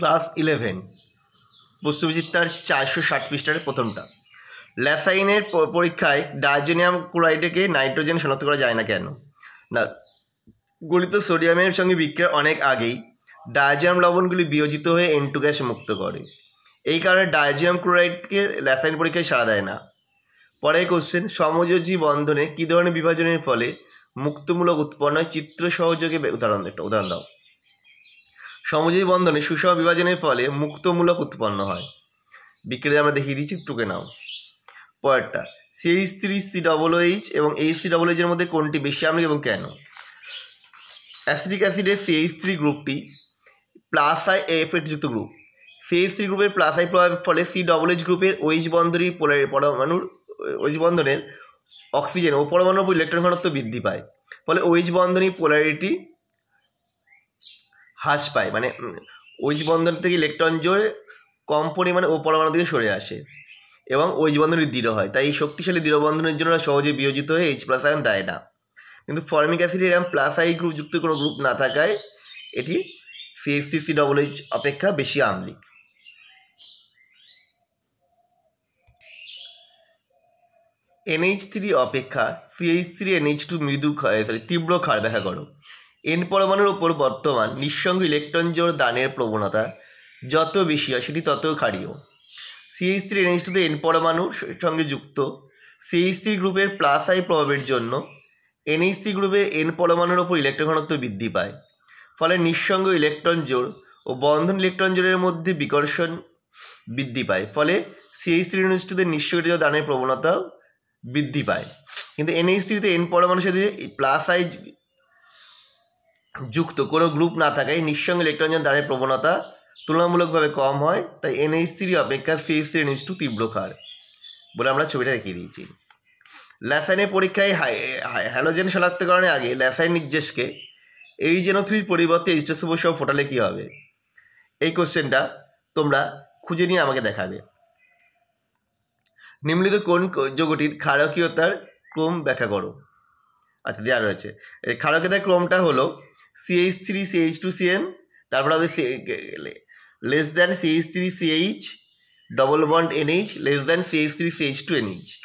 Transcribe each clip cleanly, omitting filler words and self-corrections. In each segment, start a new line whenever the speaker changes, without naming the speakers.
Class 11 প্রশ্নবিচিত্রার 460 পৃষ্ঠার প্রথমটা। ল্যাসাইনের পরীক্ষায় ডাইজোনিয়াম ক্লোরাইডকে নাইট্রোজেন শনাক্ত করা যায় না কেন? না, গলিত সোডিয়ামের সঙ্গে বিক্রিয়ার অনেক আগেই ডাইজোনিয়াম লবণগুলি বিয়োজিত হয়ে N2 গ্যাস মুক্ত করে। এই কারণে ডাইজোনিয়াম ক্লোরাইডকে ল্যাসাইন পরীক্ষায় সাড়া দেয় না। পরে কোশ্চেন, সমযোজী বন্ধনে কী ধরনের বিভাজনের ফলে মুক্তমূলক উৎপন্ন হয়? চিত্র সহযোগে উদাহরণ দাও। সমযোজী বন্ধনে সুষম বিভাজনের ফলে মুক্তমূলক উৎপন্ন হয়। বিক্রিয়া আমরা দেখিয়ে দিচ্ছি, টুকে নাও। পরেরটা, CH3COOH এবং HCOOH এর মধ্যে কোনটি বেশি আম্লিক এবং কেন? অ্যাসিডিক অ্যাসিডের CH3 গ্রুপটি প্লাস আই যুক্ত গ্রুপ। CH3 গ্রুপের প্লাস আই প্রভাবের ফলে COOH গ্রুপের OH বন্ধনের পরমাণুর OH বন্ধনের অক্সিজেন ও পরমাণুর উপর ইলেকট্রন ঘনত্ব বৃদ্ধি পায়, ফলে OH বন্ধনের পোলারিটি হ্রাস পায়, মানে OH বন্ধন থেকে ইলেকট্রন জোড় কম পরিমাণে ও পরমাণু থেকে সরে আসে এবং OH বন্ধন দৃঢ় হয়। তাই এই শক্তিশালী দৃঢ় বন্ধনের জন্য সহজে বিয়োজিত হয়ে H+ আয়ন দেয় না। কিন্তু ফর্মিক অ্যাসিডের এরকম প্লাস আই গ্রুপ যুক্ত কোনো গ্রুপ না থাকায় এটি CH3COOH অপেক্ষা বেশি আম্লিক। NH3 অপেক্ষা CH3NH2 তীব্র ক্ষার ব্যাখ্যা করো। N পরমাণুর ওপর বর্তমান নিঃসঙ্গ ইলেকট্রন জোড় দানের প্রবণতা যত বেশি হয় সেটি তত ক্ষারীয়। CH3NH2 তে N পরমাণুর সঙ্গে যুক্ত CH3 গ্রুপের প্লাস আই প্রভাবের জন্য NH3 গ্রুপের N পরমাণুর ওপর ইলেকট্রন ঘনত্ব বৃদ্ধি পায়, ফলে নিঃসঙ্গ ইলেকট্রন জোড় ও বন্ধন ইলেকট্রন জোড়ের মধ্যে বিকর্ষণ বৃদ্ধি পায়, ফলে CH3NH2 তে নিঃসঙ্গ দানের প্রবণতা বৃদ্ধি পায়। কিন্তু NH3 তে N পরমাণুর সাথে প্লাস আই যুক্ত কোনো গ্রুপ না থাকায় নিঃসঙ্গ ইলেকট্রন দানের প্রবণতা তুলনামূলকভাবে কম হয়। তাই NH3 অপেক্ষা CH3NH2 তীব্র ক্ষার বলে আমরা ছবিটা দেখিয়ে দিয়েছি। ল্যাসাইনের পরীক্ষায় হ্যালোজেন শনাক্তকরণের আগে ল্যাসাইন নির্দেশকে HNO3 পরিবর্তে H2SO4 সহ ফোটালে কী হবে? এই কোশ্চেনটা তোমরা খুঁজে নিয়ে আমাকে দেখাবে। নিম্নলিখিত কোন যৌগটির ক্ষারকীয়তার ক্রম ব্যাখ্যা করো? আচ্ছা, দেওয়া রয়েছে। এই ক্ষারকীয়তার ক্রমটা হলো CH3CH2CN, তারপর হবে less than CH3CH double bond NH less than CH3CH2NH2।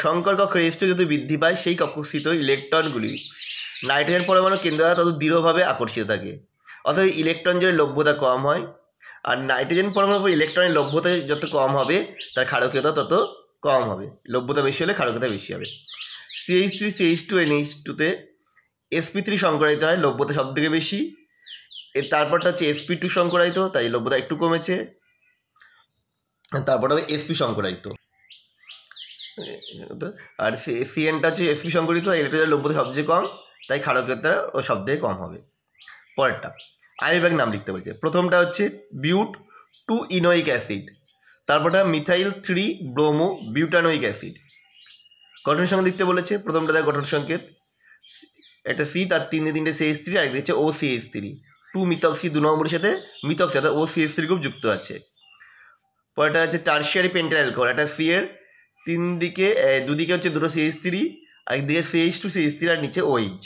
সংকর কক্ষের H2 যত বৃদ্ধি পায় সেই কক্ষস্থিত ইলেকট্রনগুলি নাইট্রোজেন পরমাণু কেন্দ্র দ্বারা তত দৃঢ়ভাবে আকর্ষিত থাকে, অর্থাৎ ইলেকট্রন জোড়ের লভ্যতা কম হয়। আর নাইট্রোজেন পরমাণুর উপর ইলেকট্রনের লভ্যতা যত কম হবে তার ক্ষারকীয়তা তত কম হবে। লভ্যতা বেশি হলে ক্ষারকীয়তা বেশি হবে। CH3CH2NH2 তে sp3 সংকরায়িত হয়, লভ্যতা সব থেকে বেশি। এর তারপরটা হচ্ছে sp2 সংকরায়িত, তাই লভ্যতা একটু কমেছে। তারপর হবে sp সংকরায়িত, আর CNটা হচ্ছে sp সংকরিত, ইলেকট্রনের লভ্যতা সবচেয়ে কম, তাই ক্ষারকীয়তা ও সব থেকে কম হবে। পরেরটা আয়নিক নাম লিখতে বলছে। প্রথমটা হচ্ছে বিউট 2 ইনোইক অ্যাসিড, তারপরটা মিথাইল 3 ব্রোমো বিউটানোইক অ্যাসিড। গঠন সংকেত লিখতে বলেছে। প্রথমটা দেখ গঠন সংকেত, একটা C তার তিনটে CH3 আর এক দিচ্ছে OCH3, 2 মিথক্সি 2 নম্বরের সাথে মিথক্সি অর্থাৎ OCH3 গ্রুপ যুক্ত আছে। পরেরটা হচ্ছে টার্সিয়ারি পেন্টাইল অ্যালকোহল, একটা C এর দুদিকে হচ্ছে দুটো CH3, একদিকে CH2 CH3 আর নিচে OH।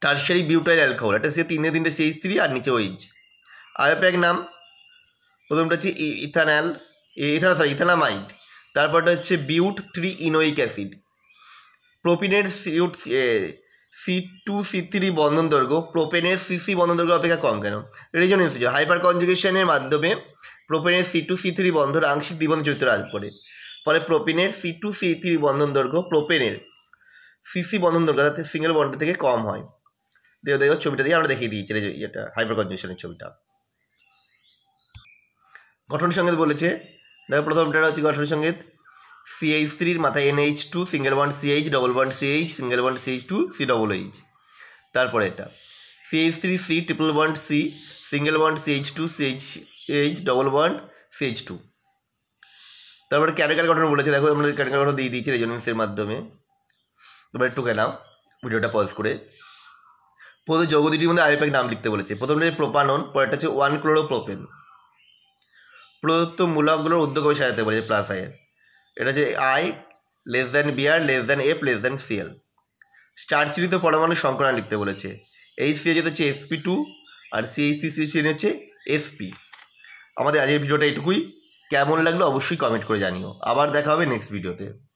টার্সিয়ারি বিউটাইল অ্যালকোহল, একটা C তিনটে CH3 আর নিচে OH। আয়োপ্যাক নাম, প্রথমটা হচ্ছে ইথানামাইড, তারপরটা হচ্ছে বিউট 3 ইনোইক অ্যাসিড। প্রোপিনের C2C3 বন্ধন দৈর্ঘ্য প্রোপেনের CC বন্ধন দৈর্ঘ্য অপেক্ষা কম কেন? রেজোনেন্স হাইপার কনজুগেশনের মাধ্যমে প্রোপেনের C2C3 বন্ধন আংশিক দ্বিবন্ধ চরিত্র লাভ করে, ফলে প্রোপিনের C2C3 বন্ধন দৈর্ঘ্য প্রোপেনের CC বন্ধন দৈর্ঘ্য অর্থাৎ সিঙ্গেল বন্ড থেকে কম হয়। দেখো ছবিটা দিয়ে আমরা দেখিয়ে দিয়েছি এটা হাইপার কনজুগেশনের ছবিটা। গঠন সংকেত বলেছে, দেখো প্রথমটা হচ্ছে গঠন সংকেত CH3 মাথায় NH2 single bond CH double bond CH single bond CH2 COOH। তারপরে এটা CH3C triple bond C single bond CH2 CH double bond CH2। তারপরে ক্যাটাকাল গঠন বলেছে, দেখো আমরা ক্যাটাকাল গঠন দিয়ে দিয়েছি রেজোনেন্সের মাধ্যমে। তোমরা একটু নাও ভিডিওটা পজ করে। প্রথম যৌগ দুটির মধ্যে আয়োপ্যাক নাম লিখতে বলেছে। প্রথমটা হচ্ছে প্রোপানন, পরেরটা হচ্ছে 1-ক্লোরোপ্রোপেন। প্রদত্ত মূলকগুলোর উদ্যোগভাবে সাজাতে বলেছে প্লাস আয়ের। এটা হচ্ছে I less than Br less than F less than Cl। স্টারচিরিত পরমাণু সংকরণ লিখতে বলেছে। HCl হচ্ছে sp2 আর CH3CN হচ্ছে sp। আমাদের আজকের ভিডিওটা এটুকুই। কেমন লাগলো অবশ্যই কমেন্ট করে জানিও। আবার দেখা হবে নেক্সট ভিডিওতে।